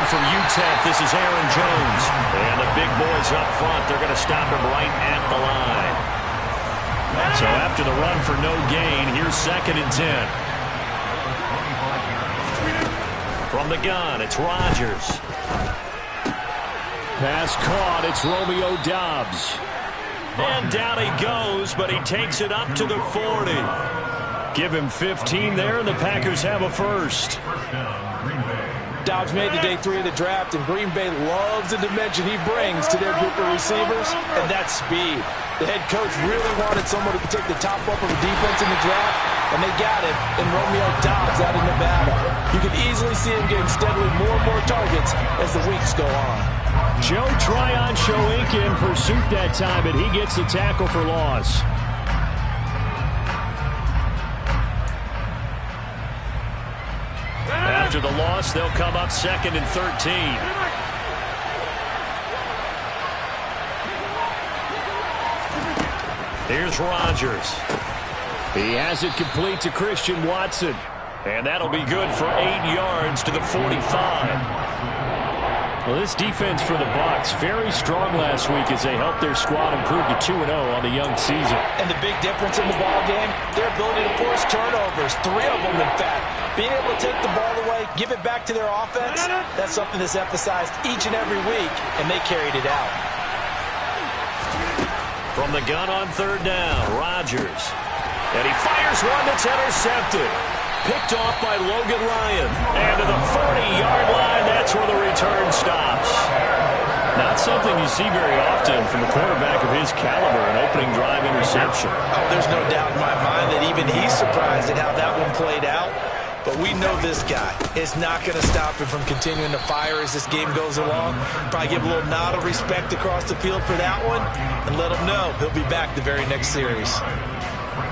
from UTEP, this is Aaron Jones. And the big boys up front, they're going to stop him right at the line. So after the run for no gain, here's 2nd and 10. From the gun, it's Rodgers. Pass caught, it's Romeo Doubs. And down he goes, but he takes it up to the 40. Give him 15 there, and the Packers have a first. Doubs made the day 3 of the draft, and Green Bay loves the dimension he brings to their group of receivers, and that's speed. The head coach really wanted someone who could take the top off of the defense in the draft, and they got it in Romeo Doubs out of Nevada. You can easily see him getting steadily more and more targets as the weeks go on. Joe Tryon Shoyinka in pursuit that time, and he gets the tackle for loss. After the loss, they'll come up 2nd and 13. Here's Rodgers. He has it complete to Christian Watson. And that'll be good for 8 yards to the 45. Well, this defense for the Bucs very strong last week as they helped their squad improve to 2-0 on the young season. And the big difference in the ball game, their ability to force turnovers, 3 of them in fact. Being able to take the ball away, give it back to their offense, that's something that's emphasized each and every week, and they carried it out. From the gun on 3rd down, Rodgers. And he fires one that's intercepted. Picked off by Logan Ryan. And to the 40-yard line, that's where the return stops. Not something you see very often from a quarterback of his caliber, an opening drive interception. Oh, there's no doubt in my mind that even he's surprised at how that one played out. But we know this guy is not going to stop him from continuing to fire as this game goes along. Probably give a little nod of respect across the field for that one and let him know he'll be back the very next series.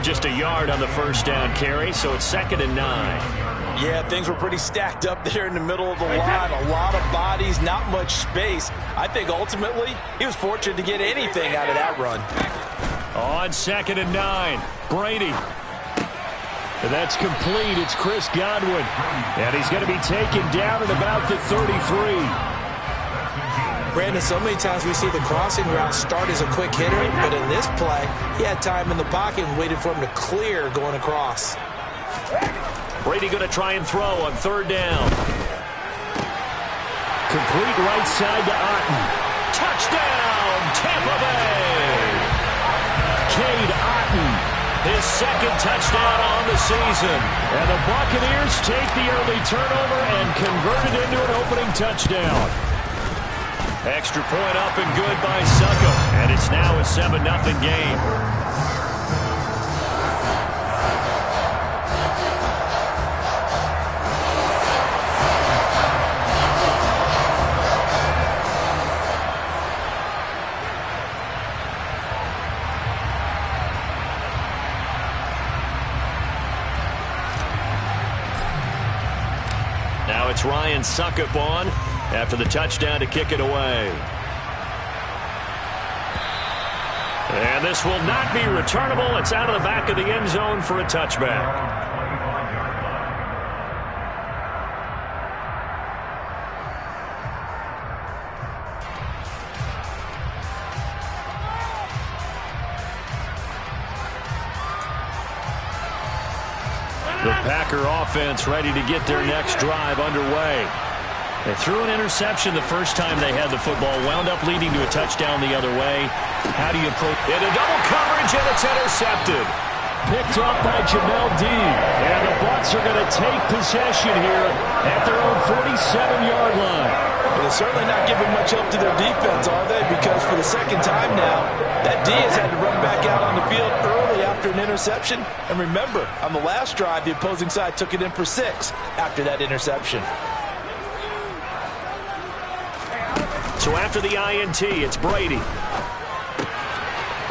Just a yard on the 1st down carry, so it's 2nd and 9. Yeah, things were pretty stacked up there in the middle of the line. A lot of bodies, not much space. I think ultimately he was fortunate to get anything out of that run. On 2nd and 9, Brady. And that's complete. It's Chris Godwin. And he's going to be taken down at about the 33. Brandon, so many times we see the crossing route start as a quick hitter, but in this play, he had time in the pocket and waited for him to clear going across. Brady going to try and throw on 3rd down. Complete right side to Otten. Touchdown, Tampa Bay! Cade Otten, his 2nd touchdown on the season. And the Buccaneers take the early turnover and convert it into an opening touchdown. Extra point up and good by Succop. And it's now a 7-0 game. Now it's Ryan Succop on after the touchdown to kick it away. And this will not be returnable. It's out of the back of the end zone for a touchback. The Packer offense ready to get their next drive underway. They threw an interception the first time they had the football, wound up leading to a touchdown the other way. How do you approach it? Into double coverage, and it's intercepted. Picked off by Jamel Dean. And the Bucs are going to take possession here at their own 47-yard line. They're certainly not giving much help to their defense, are they? Because for the 2nd time now, that D has had to run back out on the field early after an interception. And remember, on the last drive, the opposing side took it in for 6 after that interception. So after the INT, it's Brady.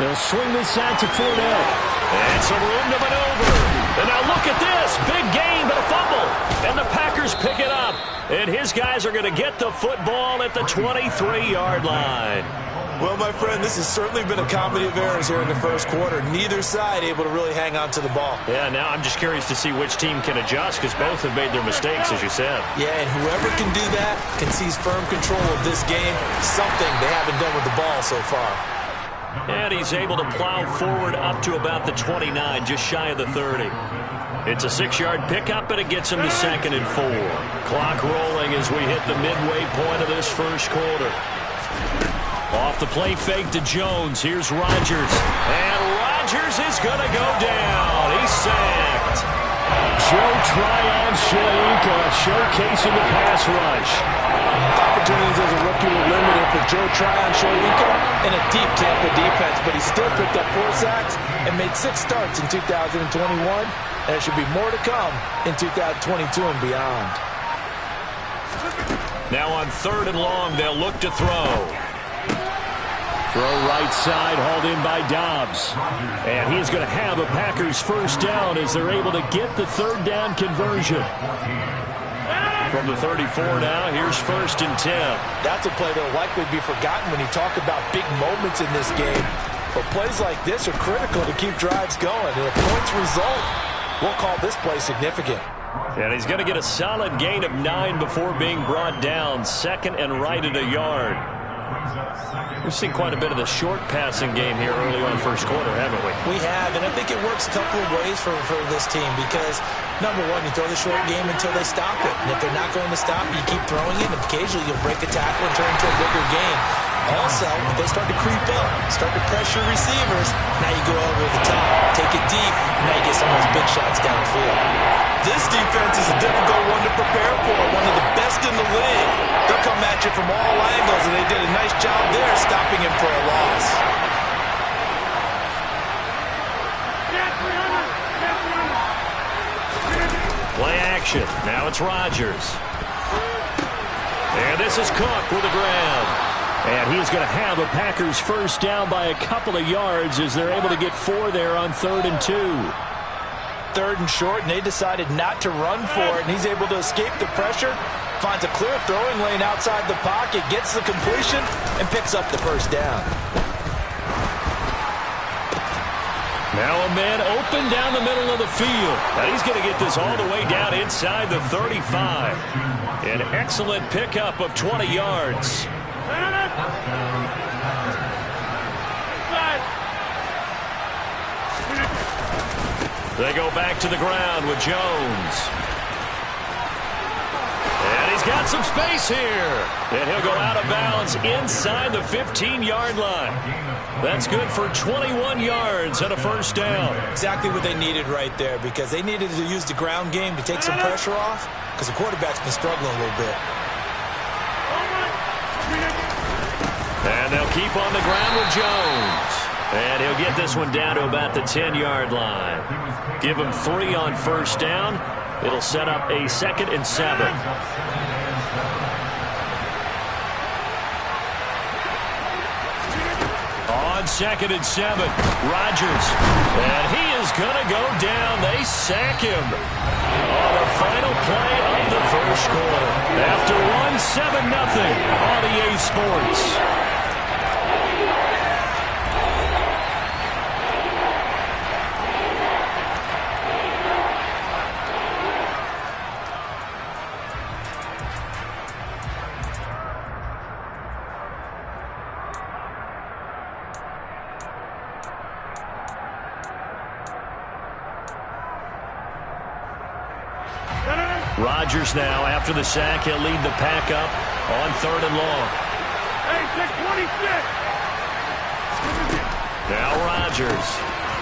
They'll swing this out to Fournette. And some room to maneuver. And now look at this. Big gain, but a fumble. And the Packers pick it up. And his guys are going to get the football at the 23-yard line. Well, my friend, this has certainly been a comedy of errors here in the first quarter. Neither side able to really hang on to the ball. Yeah, now I'm just curious to see which team can adjust because both have made their mistakes, as you said. Yeah, and whoever can do that can seize firm control of this game, something they haven't done with the ball so far. And he's able to plow forward up to about the 29, just shy of the 30. It's a 6-yard pickup, and it gets him to 2nd and 4. Clock rolling as we hit the midway point of this first quarter. Off the play fake to Jones. Here's Rodgers. And Rodgers is going to go down. He's sacked. Joe Tryon-Shoyinka showcasing the pass rush. Opportunities as a rookie were limited for Joe Tryon-Shoyinka in a deep Tampa defense, but he still picked up 4 sacks and made 6 starts in 2021, and there should be more to come in 2022 and beyond. Now on 3rd and long, they'll look to throw. Throw right side, hauled in by Dobbs. And he's going to have a Packers first down as they're able to get the 3rd down conversion. From the 34 now, here's 1st and 10. That's a play that will likely be forgotten when you talk about big moments in this game. But plays like this are critical to keep drives going. And if points result, we'll call this play significant. And he's going to get a solid gain of 9 before being brought down. 2nd and right at a yard. We've seen quite a bit of the short passing game here early on first quarter, haven't we? We have, and I think it works a couple of ways for this team because, number one, you throw the short game until they stop it. And if they're not going to stop it, you keep throwing it, and occasionally you'll break a tackle and turn into a bigger game. Also, if they start to creep up, start to pressure receivers, now you go over the top, take it deep, and now you get some of those big shots downfield. This defense is a difficult one to prepare for, one of the best in the league. They'll come at you from all angles, and they did a nice job there stopping him for a loss. Play action. Now it's Rodgers. And this is Cook with the grab. And he's going to have a Packers first down by a couple of yards as they're able to get 4 there on 3rd and 2. 3rd and short, and they decided not to run for it, and he's able to escape the pressure, finds a clear throwing lane outside the pocket, gets the completion, and picks up the first down. Now a man open down the middle of the field. And he's going to get this all the way down inside the 35. An excellent pickup of 20 yards. They go back to the ground with Jones. And he's got some space here. And he'll go out of bounds inside the 15-yard line. That's good for 21 yards and a first down. Exactly what they needed right there because they needed to use the ground game to take some pressure off because the quarterback's been struggling a little bit. And they'll keep on the ground with Jones. And he'll get this one down to about the 10-yard line. Give him 3 on first down. It'll set up a 2nd and 7. On 2nd and 7, Rodgers. And he is going to go down. They sack him on the final play of the first quarter. After 1-7-0 on EA Sports. Rodgers now, after the sack, he'll lead the pack up on 3rd and long. Hey, check 26. Now Rodgers.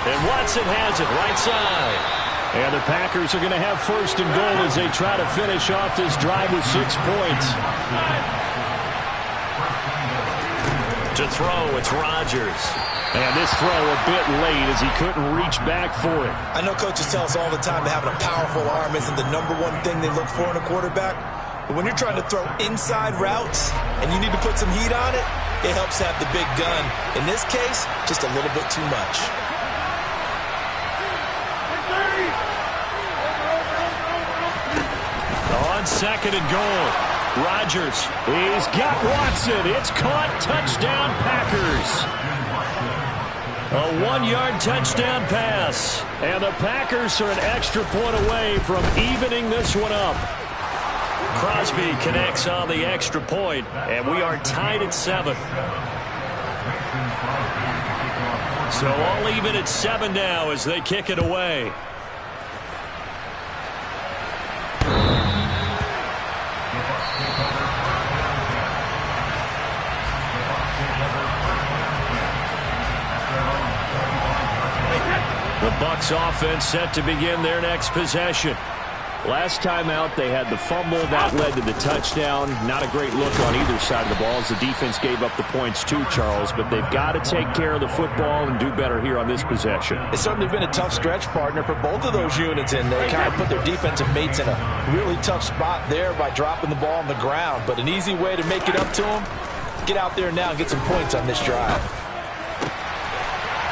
And Watson has it right side. And the Packers are going to have 1st and goal as they try to finish off this drive with 6 points. To throw, it's Rodgers. And this throw a bit late as he couldn't reach back for it. I know coaches tell us all the time that having a powerful arm isn't the #1 thing they look for in a quarterback. But when you're trying to throw inside routes and you need to put some heat on it, it helps have the big gun. In this case, just a little bit too much. On 2nd and goal. Rodgers. He's got Watson. It's caught. Touchdown, Packers. A 1-yard touchdown pass. And the Packers are an extra point away from evening this one up. Crosby connects on the extra point, and we are tied at 7. So all even at 7 now as they kick it away. The Bucs offense set to begin their next possession. Last time out, they had the fumble. That led to the touchdown. Not a great look on either side of the ball as the defense gave up the points too, Charles. But they've got to take care of the football and do better here on this possession. It's certainly been a tough stretch, partner, for both of those units. And they kind of put their defensive mates in a really tough spot there by dropping the ball on the ground. But an easy way to make it up to them, get out there now and get some points on this drive.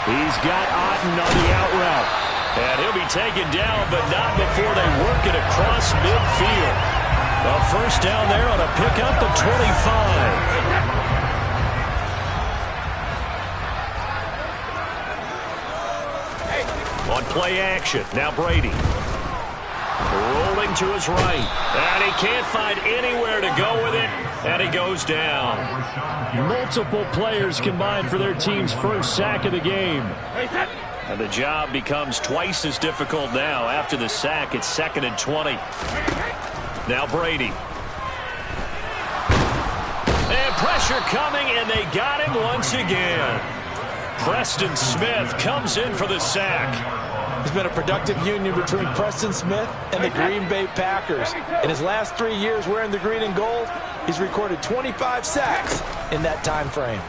He's got Otten on the out route. And he'll be taken down, but not before they work it across midfield. A first down there on a pickup of 25. On play action, now Brady. Rolling to his right. And he can't find anywhere to go with it. And he goes down. Multiple players combined for their team's first sack of the game. And the job becomes twice as difficult now. After the sack, it's 2nd and 20. Now Brady. And pressure coming, and they got him once again. Preston Smith comes in for the sack. There's been a productive union between Preston Smith and the Green Bay Packers. In his last 3 years wearing the green and gold, he's recorded 25 sacks in that time frame.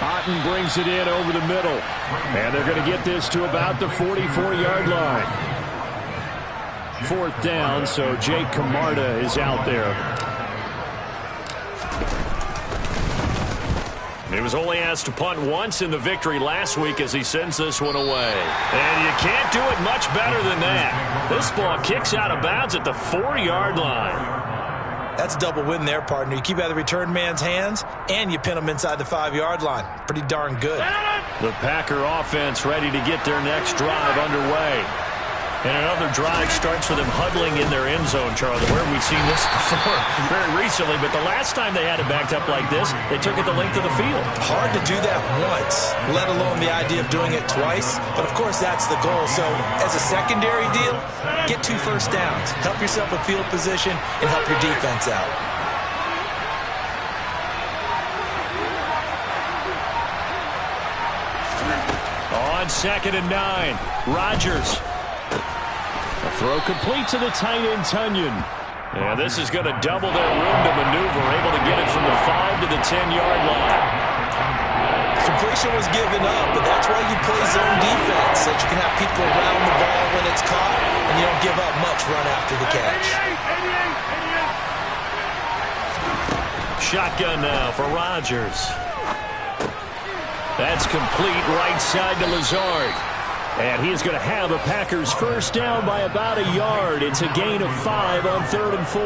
Otten brings it in over the middle. And they're going to get this to about the 44-yard line. 4th down, so Jake Camarda is out there. He was only asked to punt once in the victory last week as he sends this one away. And you can't do it much better than that. This ball kicks out of bounds at the 4-yard line. That's a double win there, partner. You keep out of the return man's hands, and you pin him inside the 5-yard line. Pretty darn good. The Packer offense ready to get their next drive underway. And another drive starts with them huddling in their end zone, Charlie. Where have we seen this before? Very recently, but the last time they had it backed up like this, they took it the length of the field. Hard to do that once, let alone the idea of doing it twice. But, of course, that's the goal. So, as a secondary deal, get 2 first downs. Help yourself with field position and help your defense out. On 2nd and 9, Rodgers. A throw complete to the tight end, Tunyon. And this is going to double their room to maneuver, able to get it from the 5 to the 10-yard line. Completion was given up, but that's why you play zone defense, so that you can have people around the ball when it's caught, and you don't give up much run after the catch. Shotgun now for Rodgers. That's complete right side to Lazard. And he's going to have a Packers first down by about a yard. It's a gain of 5 on 3rd and 4.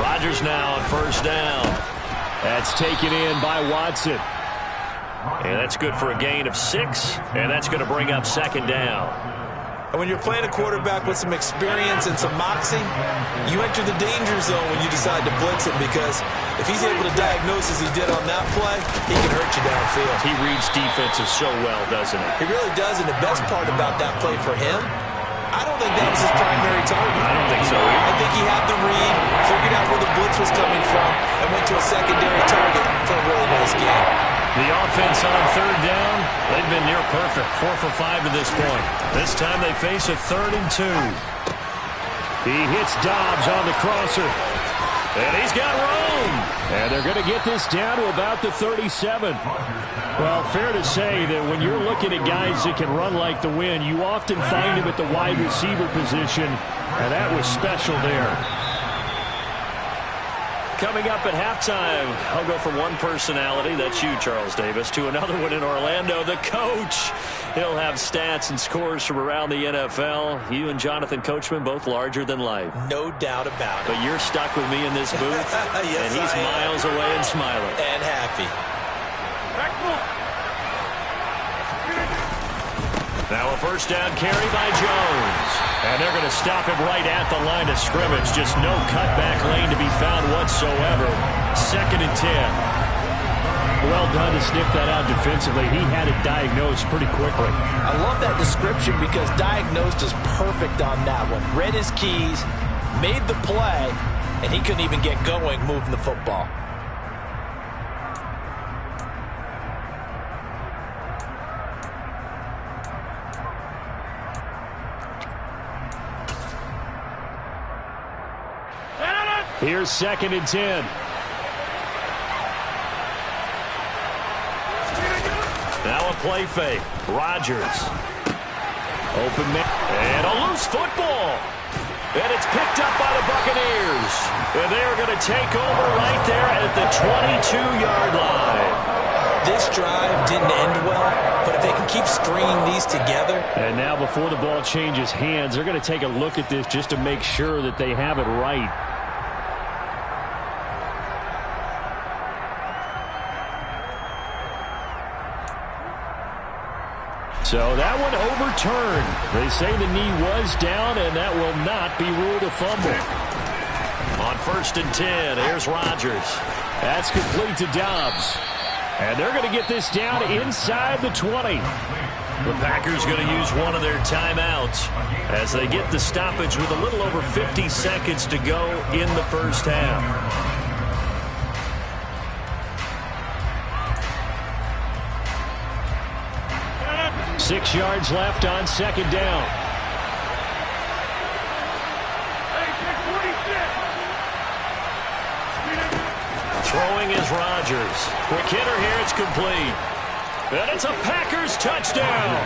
Rodgers now on first down. That's taken in by Watson. And that's good for a gain of 6. And that's going to bring up 2nd down. And when you're playing a quarterback with some experience and some moxie, you enter the danger zone when you decide to blitz him, because if he's able to diagnose as he did on that play, he can hurt you downfield. He reads defenses so well, doesn't he? He really does, and the best part about that play for him, I don't think that was his primary target. I don't think so either. I think he had the read, figured out where the blitz was coming from, and went to a secondary target for a really nice game. The offense on 3rd down, they've been near perfect. 4 for 5 to this point. This time they face a 3rd and 2. He hits Dobbs on the crosser. And he's got room. And they're going to get this down to about the 37. Well, fair to say that when you're looking at guys that can run like the wind, you often find them at the wide receiver position. And that was special there. Coming up at halftime, I'll go from one personality, that's you, Charles Davis, to another one in Orlando, the coach. He'll have stats and scores from around the NFL. You and Jonathan Coachman, both larger than life. No doubt about it. But you're stuck with me in this booth, yes, and he's miles away and smiling. And happy. Now a first down carry by Jones. And they're going to stop him right at the line of scrimmage. Just no cutback lane to be found whatsoever. 2nd and 10. Well done to sniff that out defensively. He had it diagnosed pretty quickly. I love that description because diagnosed is perfect on that one. Read his keys, made the play, and he couldn't even get going moving the football. Here's 2nd and 10. Now a play fake. Rodgers. Open man. And a loose football. And it's picked up by the Buccaneers. And they are going to take over right there at the 22-yard line. This drive didn't end well, but if they can keep stringing these together. And now before the ball changes hands, they're going to take a look at this just to make sure that they have it right. So that one overturned. They say the knee was down, and that will not be ruled a fumble. On 1st and 10, here's Rodgers. That's complete to Dobbs. And they're going to get this down inside the 20. The Packers going to use one of their timeouts as they get the stoppage with a little over 50 seconds to go in the first half. Six yards left on 2nd down. Throwing is Rodgers. Quick hitter here, it's complete. And it's a Packers touchdown.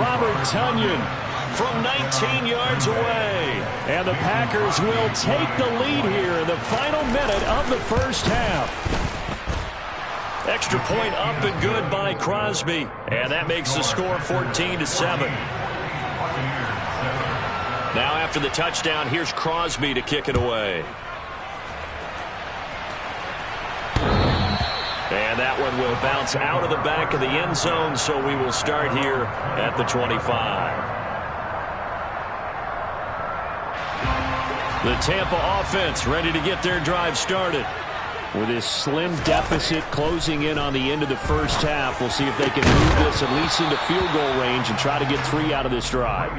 Robert Tonyan from 19 yards away. And the Packers will take the lead here in the final minute of the first half. Extra point up and good by Crosby. And that makes the score 14-7. Now after the touchdown, here's Crosby to kick it away. And that one will bounce out of the back of the end zone, so we will start here at the 25. The Tampa offense ready to get their drive started. With this slim deficit closing in on the end of the first half, we'll see if they can move this at least into field goal range and try to get 3 out of this drive.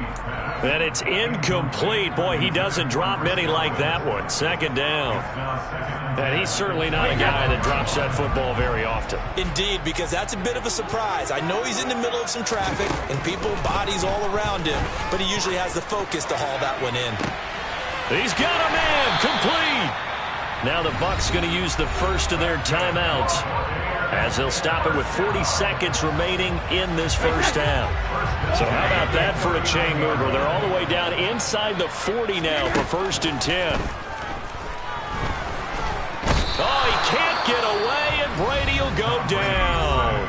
And it's incomplete. Boy, he doesn't drop many like that one. 2nd down. And he's certainly not a guy that drops that football very often. Indeed, because that's a bit of a surprise. I know he's in the middle of some traffic and people, bodies all around him, but he usually has the focus to haul that one in. He's got a man. Complete. Now the Bucs going to use the first of their timeouts as they'll stop it with 40 seconds remaining in this first half. So how about that for a chain mover? They're all the way down inside the 40 now for 1st and 10. Oh, he can't get away, and Brady will go down.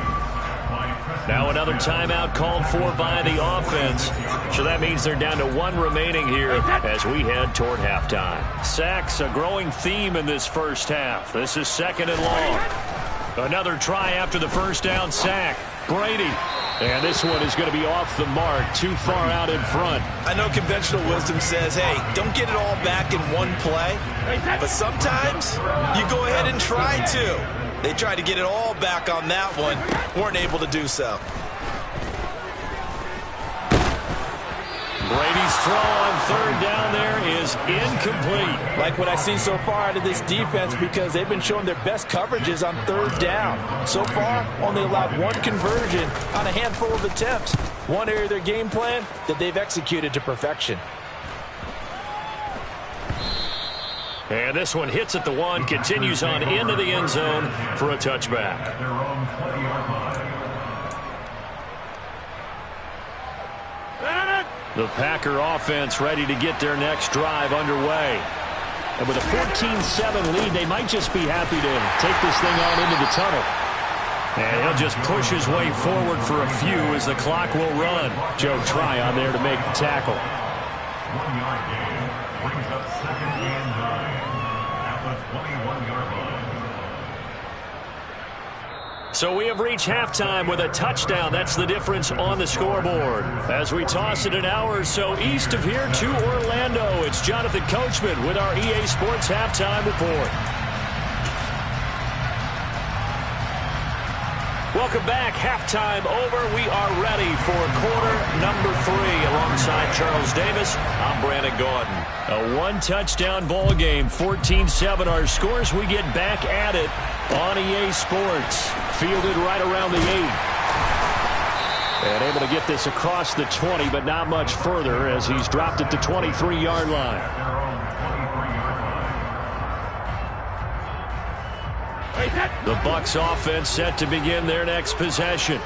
Now another timeout called for by the offense. So that means they're down to 1 remaining here as we head toward halftime. Sacks, a growing theme in this first half. This is 2nd and long. Another try after the first down sack. Brady. And this one is going to be off the mark, too far out in front. I know conventional wisdom says, hey, don't get it all back in one play. But sometimes you go ahead and try to. They tried to get it all back on that one. Weren't able to do so. Brady's throw on 3rd down there is incomplete. Like what I see so far out of this defense, because they've been showing their best coverages on 3rd down. So far, only allowed 1 conversion on a handful of attempts. One area of their game plan that they've executed to perfection. And this one hits at the 1, continues on into the end zone for a touchback. The Packer offense ready to get their next drive underway. And with a 14-7 lead, they might just be happy to take this thing on into the tunnel. And he'll just push his way forward for a few as the clock will run. Joe Tryon there to make the tackle. 1-yard gain brings up 2nd and 9 at the 21-yard line. So we have reached halftime with a touchdown. That's the difference on the scoreboard. As we toss it an hour or so east of here to Orlando, it's Jonathan Coachman with our EA Sports Halftime Report. Welcome back. Halftime over. We are ready for quarter number 3. Alongside Charles Davis, I'm Brandon Gaudin. A one-touchdown ball game, 14-7 our scores. We get back at it on EA Sports. Fielded right around the 8. And able to get this across the 20, but not much further as he's dropped at the 23-yard line. The Bucs offense set to begin their next possession.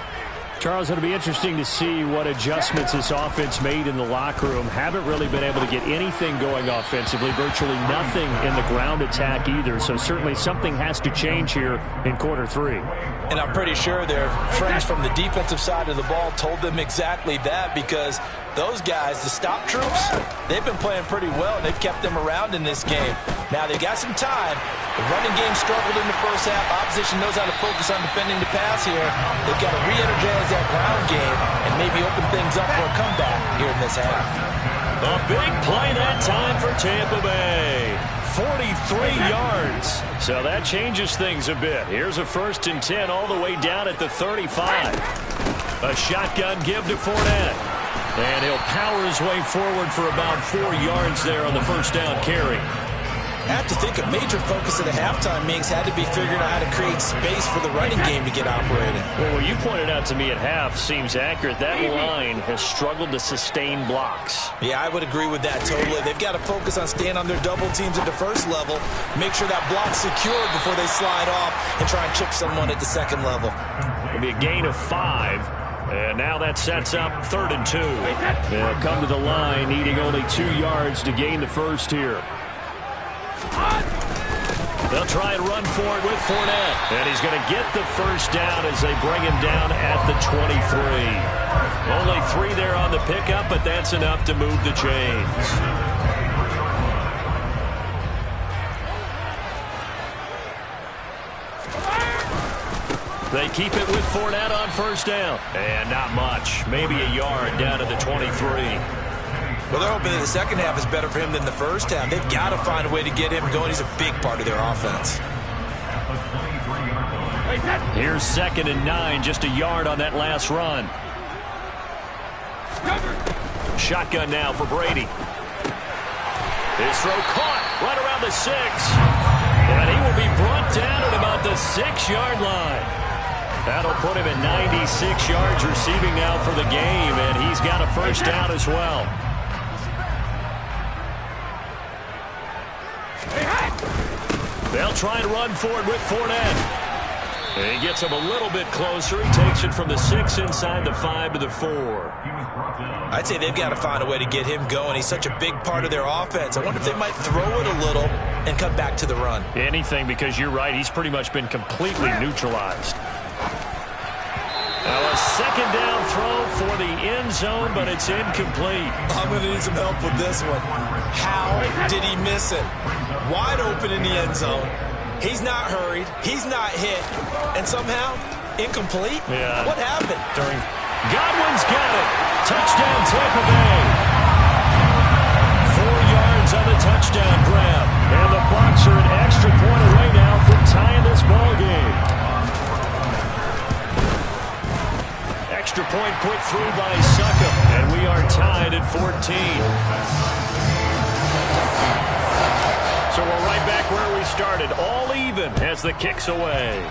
Charles, it'll be interesting to see what adjustments this offense made in the locker room. Haven't really been able to get anything going offensively, virtually nothing in the ground attack either. So certainly something has to change here in quarter 3. And I'm pretty sure their friends from the defensive side of the ball told them exactly that, because those guys, the stop troops, they've been playing pretty well, and they've kept them around in this game. Now, they've got some time. The running game struggled in the first half. Opposition knows how to focus on defending the pass here. They've got to re-energize that ground game and maybe open things up for a comeback here in this half. A big play that time for Tampa Bay. 43 yards. So that changes things a bit. Here's a 1st and 10 all the way down at the 35. A shotgun give to Fournette. And he'll power his way forward for about 4 yards there on the first down carry. I have to think a major focus of the halftime meetings had to be figuring out how to create space for the running game to get operating. Well, what you pointed out to me at half seems accurate. That line has struggled to sustain blocks. Yeah, I would agree with that totally. They've got to focus on staying on their double teams at the first level, make sure that block's secured before they slide off and try and chip someone at the second level. It'll be a gain of 5. And now that sets up 3rd and 2. They'll come to the line, needing only 2 yards to gain the first here. They'll try and run for it with Fournette. And he's going to get the first down as they bring him down at the 23. Only 3 there on the pickup, but that's enough to move the chains. They keep it with Fournette on first down. And not much. Maybe a yard down to the 23. Well, they're hoping that the second half is better for him than the first half. They've got to find a way to get him going. He's a big part of their offense. Here's 2nd and 9, just a yard on that last run. Shotgun now for Brady. His throw caught right around the 6. And he will be brought down at about the 6-yard line. That'll put him at 96 yards receiving now for the game, and he's got a first down as well. They'll try and run forward with Fournette. And he gets him a little bit closer. He takes it from the 6 inside the 5 to the 4. I'd say they've got to find a way to get him going. He's such a big part of their offense. I wonder if they might throw it a little and come back to the run. Anything, because you're right. He's pretty much been completely neutralized. Now a 2nd down throw for the end zone, but it's incomplete. I'm going to need some help with this one. How did he miss it? Wide open in the end zone. He's not hurried. He's not hit. And somehow, incomplete? Yeah. What happened? Godwin's got it. Touchdown, Tampa Bay. 4 yards on the touchdown grab. And the Bucs are an extra point away now from tying this ball game. Extra point put through by Succop. And we are tied at 14. So we're right back where we started, all even as the kick's away.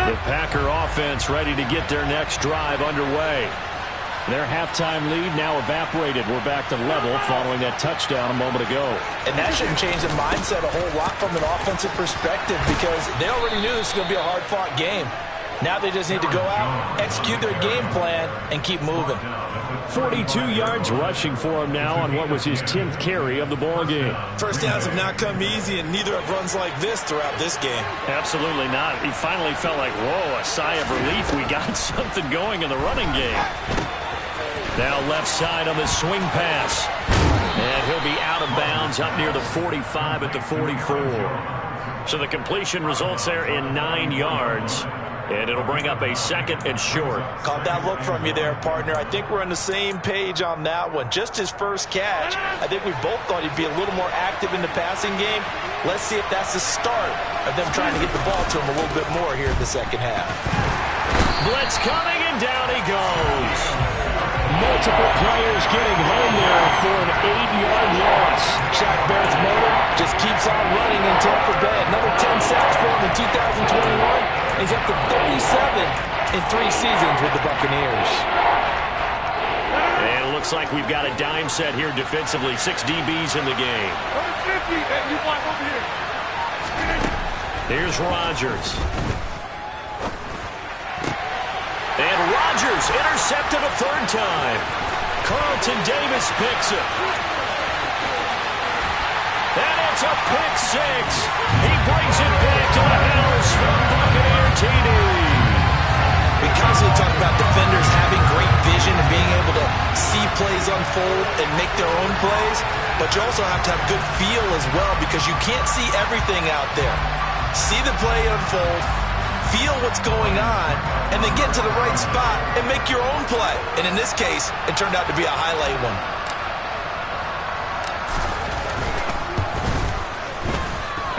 The Packer offense ready to get their next drive underway. Their halftime lead now evaporated. We're back to level following that touchdown a moment ago. And that shouldn't change the mindset a whole lot from an offensive perspective, because they already knew this was going to be a hard-fought game. Now they just need to go out, execute their game plan, and keep moving. 42 yards rushing for him now on what was his 10th carry of the ball game. First downs have not come easy, and neither have runs like this throughout this game. Absolutely not. He finally felt like, whoa, a sigh of relief. We got something going in the running game. Now left side on the swing pass. And he'll be out of bounds up near the 45 at the 44. So the completion results there in 9 yards. And it'll bring up a 2nd and short. Caught that look from you there, partner. I think we're on the same page on that one. Just his first catch. I think we both thought he'd be a little more active in the passing game. Let's see if that's the start of them trying to get the ball to him a little bit more here in the second half. Blitz coming, and down he goes. Multiple players getting home there for an 8-yard loss. Shaq Barrett's motor just keeps on running in Tampa Bay. Another 10 sacks for him in 2021. He's up to 37 in 3 seasons with the Buccaneers. And it looks like we've got a dime set here defensively. 6 DBs in the game. Here's Rodgers. And Rodgers intercepted a 3rd time. Carlton Davis picks it. And it's a pick 6. He brings it back to the house from Buccaneer TD. We constantly talk about defenders having great vision and being able to see plays unfold and make their own plays, but you also have to have good feel as well because you can't see everything out there. See the play unfold, feel what's going on, and then get to the right spot and make your own play. And in this case, it turned out to be a highlight one.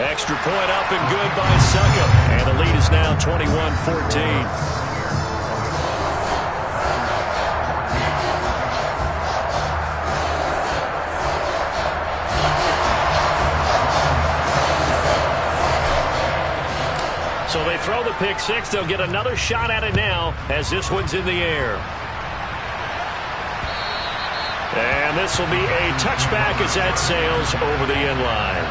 Extra point up and good by Succop. And the lead is now 21-14. So they throw the pick 6. They'll get another shot at it now as this one's in the air. And this will be a touchback as that sails over the end line.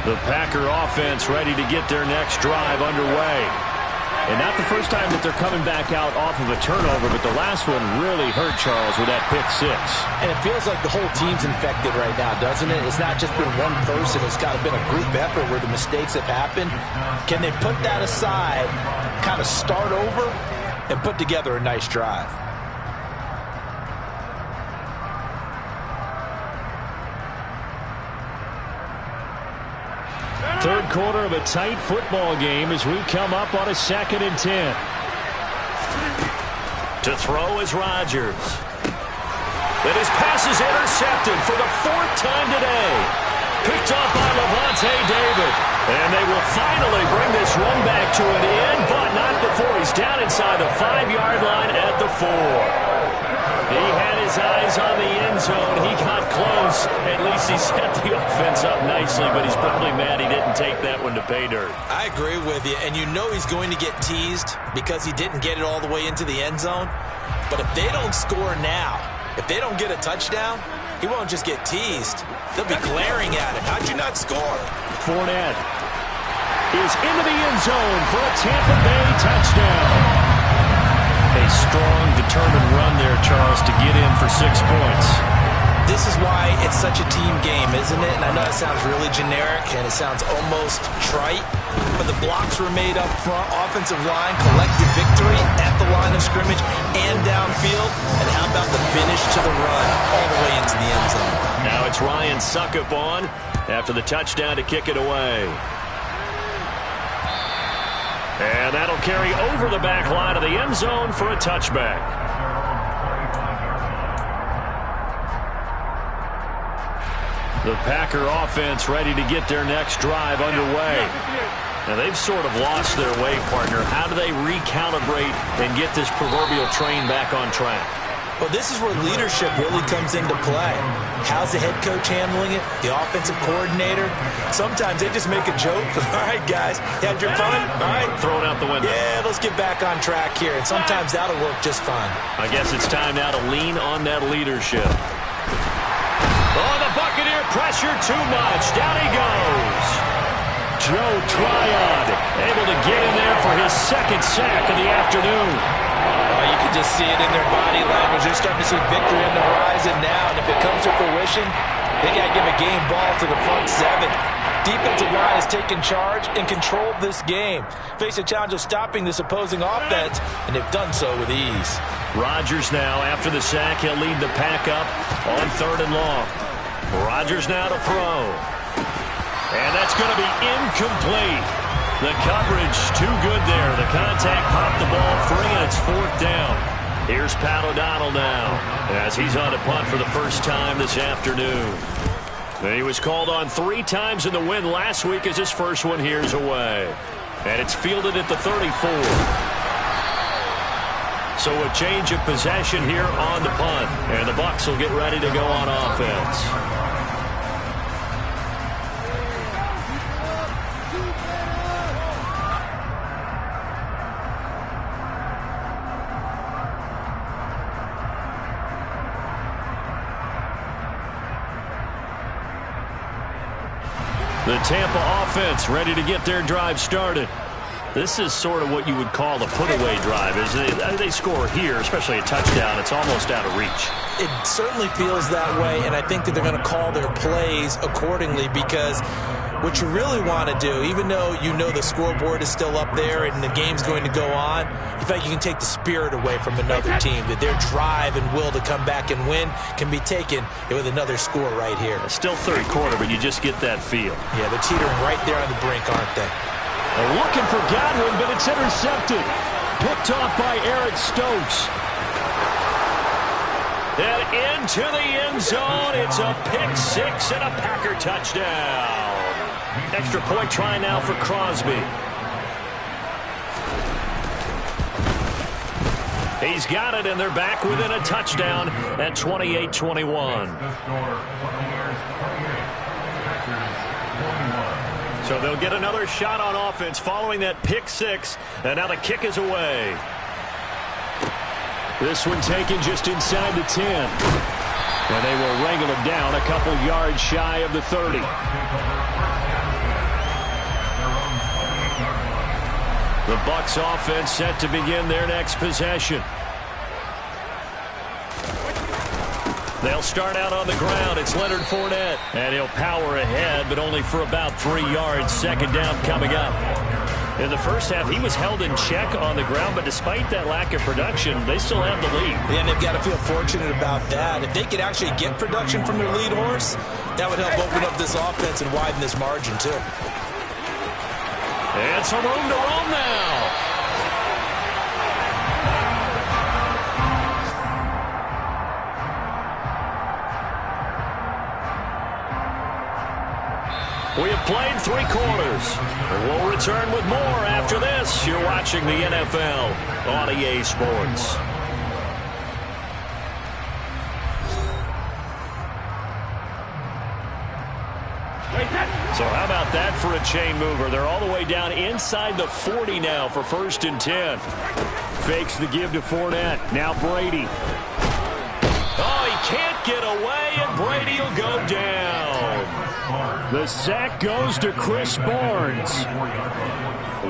The Packer offense ready to get their next drive underway. And not the first time that they're coming back out off of a turnover, but the last one really hurt Charles with that pick 6. And it feels like the whole team's infected right now, doesn't it? It's not just been one person. It's got to been a group effort where the mistakes have happened. Can they put that aside, kind of start over, and put together a nice drive? Third quarter of a tight football game as we come up on a 2nd and 10. To throw is Rodgers. And his pass is intercepted for the 4th time today. Picked up by Lavonte David. And they will finally bring this run back to an end, but not before he's down inside the 5-yard line at the 4. He had his eyes on the end zone. He got close. At least he set the offense up nicely, but he's probably mad he didn't take that one to pay dirt. I agree with you, and you know he's going to get teased because he didn't get it all the way into the end zone. But if they don't score now, if they don't get a touchdown, he won't just get teased. They'll be glaring at him. How'd you not score? Fournette is into the end zone for a Tampa Bay touchdown. A strong, determined run there, Charles, to get in for 6 points. This is why it's such a team game, isn't it? And I know it sounds really generic and it sounds almost trite, but the blocks were made up front, offensive line, collective victory at the line of scrimmage and downfield. And how about the finish to the run all the way into the end zone? Now it's Ryan Succop on after the touchdown to kick it away. And that'll carry over the back line of the end zone for a touchback. The Packer offense ready to get their next drive underway. Now, they've sort of lost their way, partner. How do they recalibrate and get this proverbial train back on track? Well, this is where leadership really comes into play. How's the head coach handling it? The offensive coordinator? Sometimes they just make a joke. All right, guys, you had your fun? All right. Throw it out the window. Yeah, let's get back on track here. And sometimes that'll work just fine. I guess it's time now to lean on that leadership. Oh, the Buccaneer pressure too much. Down he goes. Joe Tryon able to get in there for his second sack of the afternoon. You can just see it in their body language. They're starting to see victory on the horizon now. And if it comes to fruition, they got to give a game ball to the front seven. Defensive line has taken charge and controlled this game. Face a challenge of stopping this opposing offense, and they've done so with ease. Rodgers now, after the sack, he'll lead the pack up on 3rd and long. Rodgers now to throw. And that's going to be incomplete. The coverage too good there. The contact popped the ball free, and it's 4th down. Here's Pat O'Donnell now as he's on a punt for the first time this afternoon. He was called on 3 times in the win last week as his first one here's away. And it's fielded at the 34. So a change of possession here on the punt. And the Bucs will get ready to go on offense. The Tampa offense ready to get their drive started. This is sort of what you would call a put-away drive. They score here, especially a touchdown. It's almost out of reach. It certainly feels that way, and I think that they're going to call their plays accordingly because what you really want to do, even though you know the scoreboard is still up there and the game's going to go on, you feel like you can take the spirit away from another team, that their drive and will to come back and win can be taken with another score right here. Still third quarter, but you just get that feel. Yeah, they're teetering right there on the brink, aren't they? They're looking for Godwin, but it's intercepted. Picked off by Eric Stokes. And into the end zone. It's a pick six and a Packer touchdown. Extra point try now for Crosby. He's got it, and they're back within a touchdown at 28-21. So they'll get another shot on offense following that pick six, and now the kick is away. This one taken just inside the 10. And they will wrangle him down a couple yards shy of the 30. The Bucs offense set to begin their next possession. They'll start out on the ground. It's Leonard Fournette. And he'll power ahead, but only for about 3 yards. Second down coming up. In the first half, he was held in check on the ground, but despite that lack of production, they still have the lead. And they've got to feel fortunate about that. If they could actually get production from their lead horse, that would help open up this offense and widen this margin, too. And some room to roam now. We have played 3 quarters. We'll return with more after this. You're watching the NFL on EA Sports. So how about that for a chain mover? They're all the way down inside the 40 now for 1st and 10. Fakes the give to Fournette. Now Brady. Oh, he can't get away, and Brady will go down. The sack goes to Chris Barnes.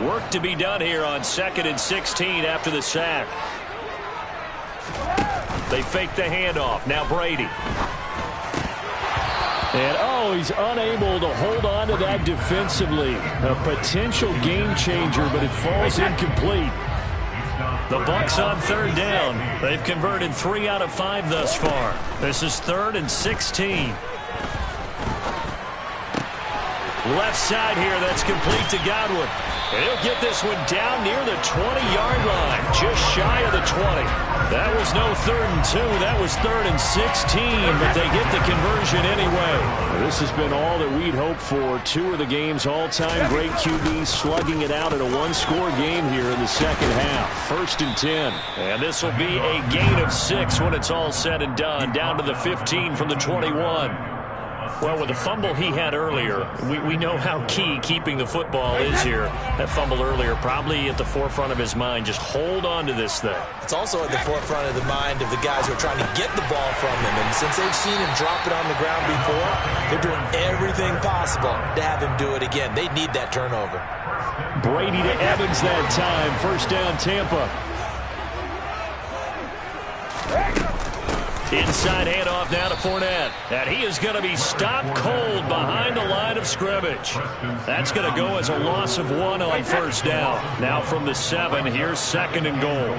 Work to be done here on 2nd and 16 after the sack. They fake the handoff. Now Brady. And, he's unable to hold on to that defensively. A potential game changer, but it falls incomplete. The Bucs on 3rd down. They've converted 3 out of 5 thus far. This is 3rd and 16. Left side here, that's complete to Godwin. And he'll get this one down near the 20-yard line, just shy of the 20. That was no 3rd and 2. That was 3rd and 16, but they get the conversion anyway. This has been all that we'd hoped for. 2 of the game's all-time great QBs slugging it out in a one-score game here in the second half. 1st and 10. And this will be a gain of 6 when it's all said and done, down to the 15 from the 21. Well, with the fumble he had earlier, we know how key keeping the football is here. That fumble earlier probably at the forefront of his mind. Just hold on to this thing. It's also at the forefront of the mind of the guys who are trying to get the ball from him. And since they've seen him drop it on the ground before, they're doing everything possible to have him do it again. They need that turnover. Brady to Evans that time. 1st down, Tampa. Inside handoff now to Fournette. And he is going to be stopped cold behind the line of scrimmage. That's going to go as a loss of 1 on 1st down. Now from the 7, here's 2nd and goal.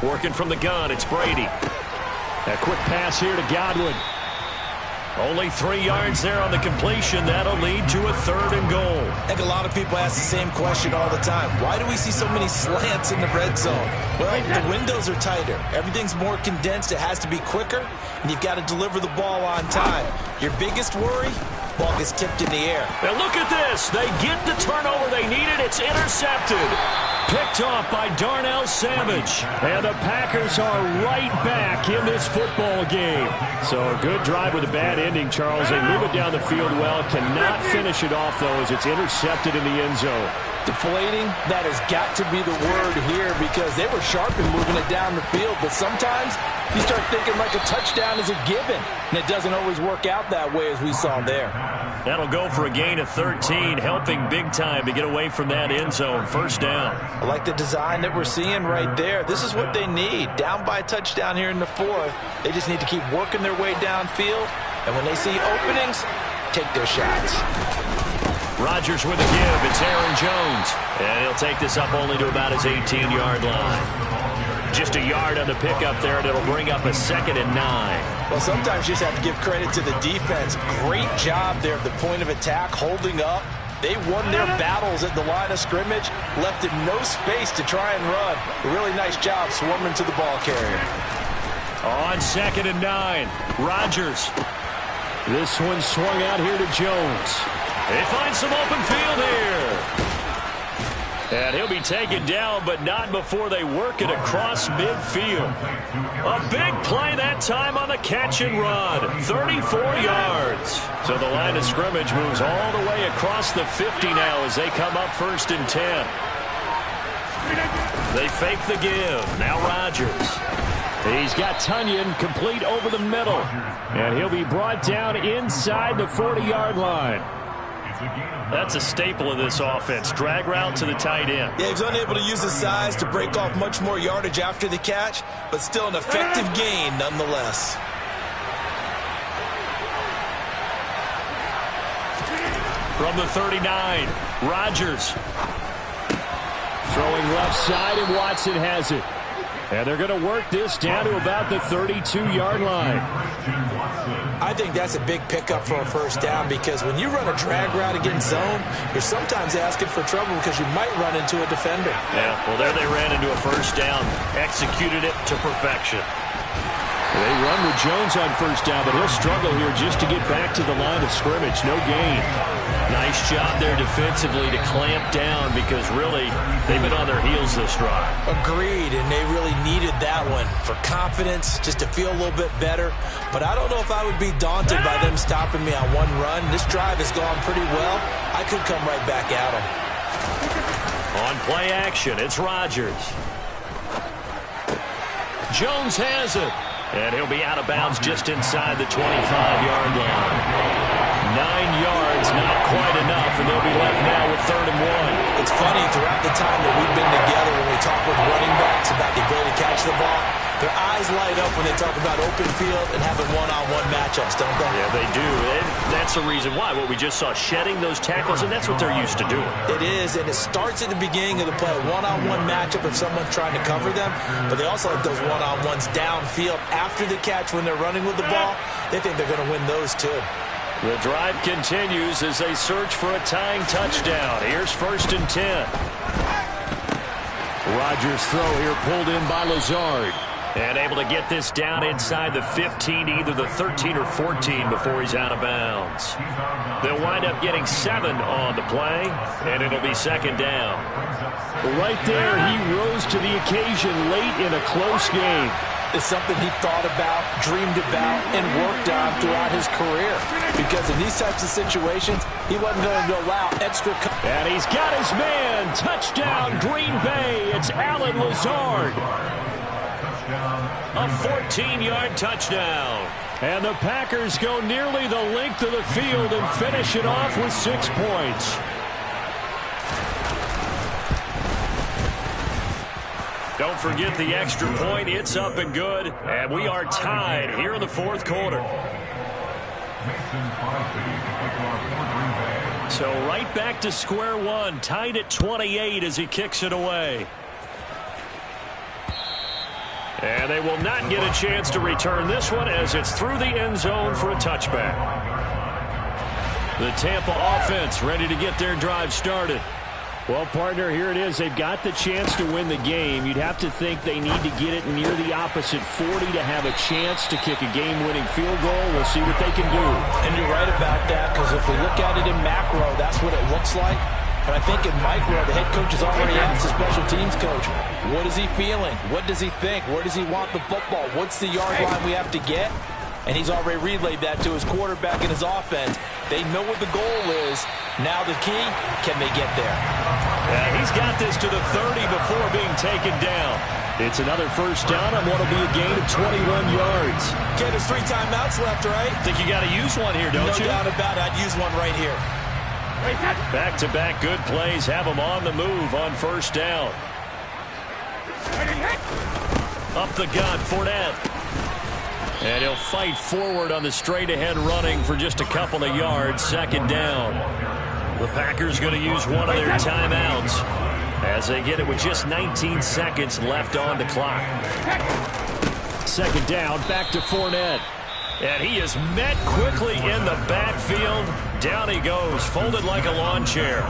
Working from the gun, it's Brady. A quick pass here to Godwin. Only 3 yards there on the completion. That'll lead to a 3rd and goal. I think a lot of people ask the same question all the time. Why do we see so many slants in the red zone? Well, the windows are tighter. Everything's more condensed. It has to be quicker, and you've got to deliver the ball on time. Your biggest worry? Ball gets tipped in the air. Now look at this. They get the turnover they needed. It's intercepted. Picked off by Darnell Savage. And the Packers are right back in this football game. So a good drive with a bad ending, Charles. They move it down the field well. Cannot finish it off, though, as it's intercepted in the end zone. Deflating, that has got to be the word here because they were sharp in moving it down the field. But sometimes you start thinking like a touchdown is a given. And it doesn't always work out that way as we saw there. That'll go for a gain of 13, helping big time to get away from that end zone. 1st down. I like the design that we're seeing right there. This is what they need. Down by a touchdown here in the 4th. They just need to keep working their way downfield. And when they see openings, take their shots. Rodgers with a give. It's Aaron Jones. And he'll take this up only to about his 18-yard line. Just a yard on the pickup there, and it'll bring up a 2nd and 9. Well, sometimes you just have to give credit to the defense. Great job there at the point of attack, holding up. They won their battles at the line of scrimmage, left in no space to try and run. A really nice job swarming to the ball carrier. On 2nd and 9, Rodgers. This one swung out here to Jones. They find some open field here. And he'll be taken down, but not before they work it across midfield. A big play that time on the catch and run. 34 yards. So the line of scrimmage moves all the way across the 50 now as they come up 1st and 10. They fake the give. Now Rodgers. He's got Tunyon complete over the middle. And he'll be brought down inside the 40-yard line. That's a staple of this offense. Drag route to the tight end. Yeah, he's unable to use his size to break off much more yardage after the catch, but still an effective gain nonetheless. From the 39, Rodgers. Throwing left side, and Watson has it. And they're going to work this down to about the 32-yard line. I think that's a big pickup for a 1st down because when you run a drag route against zone, you're sometimes asking for trouble because you might run into a defender. Yeah, well, there they ran into a 1st down, executed it to perfection. They run with Jones on 1st down, but he'll struggle here just to get back to the line of scrimmage. No gain. Nice job there defensively to clamp down because really they've been on their heels this drive. Agreed, and they really needed that one for confidence, just to feel a little bit better. But I don't know if I would be daunted by them stopping me on one run. This drive has gone pretty well. I could come right back at them. On play action, it's Rodgers. Jones has it. And he'll be out of bounds just inside the 25-yard line. 9 yards, not quite enough, and they'll be left now with 3rd and 1. It's funny, throughout the time that we've been together when we talk with running backs about the ability to catch the ball, their eyes light up when they talk about open field and having one-on-one matchups, don't they? Yeah, they do. That's that's the reason why. What we just saw, shedding those tackles, and that's what they're used to doing. It is, and it starts at the beginning of the play. One-on-one matchup if someone's trying to cover them, but they also like those one-on-ones downfield after the catch when they're running with the ball. They think they're going to win those too. The drive continues as they search for a tying touchdown. Here's 1st and 10. Rodgers' throw here pulled in by Lazard. And able to get this down inside the 15, either the 13 or 14 before he's out of bounds. They'll wind up getting 7 on the play, and it'll be 2nd down. Right there, he rose to the occasion late in a close game. It's something he thought about, dreamed about, and worked on throughout his career. Because in these types of situations, he wasn't going to allow extra. And he's got his man. Touchdown, Green Bay. It's Allen Lazard. A 14-yard touchdown. And the Packers go nearly the length of the field and finish it off with 6 points. Don't forget the extra point. It's up and good. And we are tied here in the 4th quarter. So right back to square one. Tied at 28 as he kicks it away. And they will not get a chance to return this one as it's through the end zone for a touchback. The Tampa offense ready to get their drive started. Well, partner, here it is. They've got the chance to win the game. You'd have to think they need to get it near the opposite 40 to have a chance to kick a game-winning field goal. We'll see what they can do. And you're right about that, because if we look at it in macro, that's what it looks like. But I think in micro, the head coach has already asked the special teams coach, what is he feeling? What does he think? Where does he want the football? What's the yard line we have to get? And he's already relayed that to his quarterback and his offense. They know what the goal is. Now the key, can they get there? Yeah, he's got this to the 30 before being taken down. It's another 1st down on what will be a gain of 21 yards. Okay, there's 3 timeouts left, right? Think you got to use one here, don't you? No doubt about it. I'd use one right here. Back-to-back good plays have them on the move on 1st down. Up the gut, Fournette. And he'll fight forward on the straight-ahead running for just a couple of yards. 2nd down. The Packers going to use one of their timeouts as they get it with just 19 seconds left on the clock. 2nd down, back to Fournette. And he is met quickly in the backfield. Down he goes, folded like a lawn chair.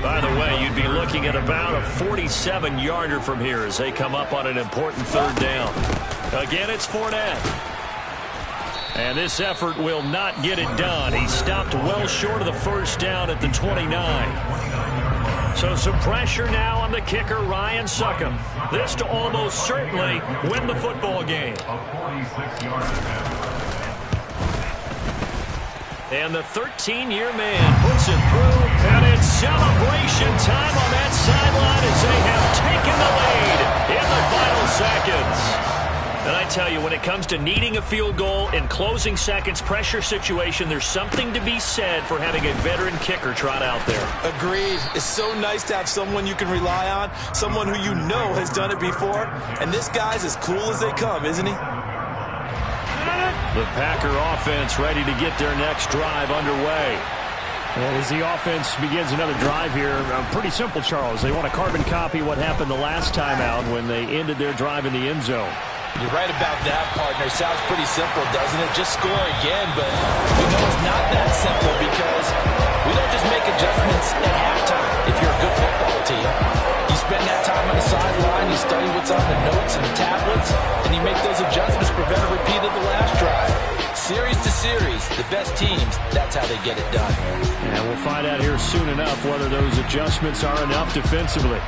By the way, you'd be looking at about a 47-yarder from here as they come up on an important 3rd down. Again, it's Fournette. And this effort will not get it done. He stopped well short of the 1st down at the 29. So some pressure now on the kicker, Ryan Succop. This to almost certainly win the football game. And the 13-year man puts it through, and it's celebration time on that sideline as they have taken the lead in the final seconds. And I tell you, when it comes to needing a field goal in closing seconds, pressure situation, there's something to be said for having a veteran kicker trot out there. Agreed. It's so nice to have someone you can rely on, someone who you know has done it before. And this guy's as cool as they come, isn't he? The Packer offense ready to get their next drive underway. And as the offense begins another drive here, pretty simple, Charles. They want to carbon copy what happened the last time out when they ended their drive in the end zone. You're right about that, partner. Sounds pretty simple, doesn't it? Just score again, but we know it's not that simple because we don't just make adjustments at halftime if you're a good football team. You spend that time on the sideline, you study what's on the notes and the tablets, and you make those adjustments to prevent a repeat of the last drive. Series to series, the best teams, that's how they get it done. And we'll find out here soon enough whether those adjustments are enough defensively.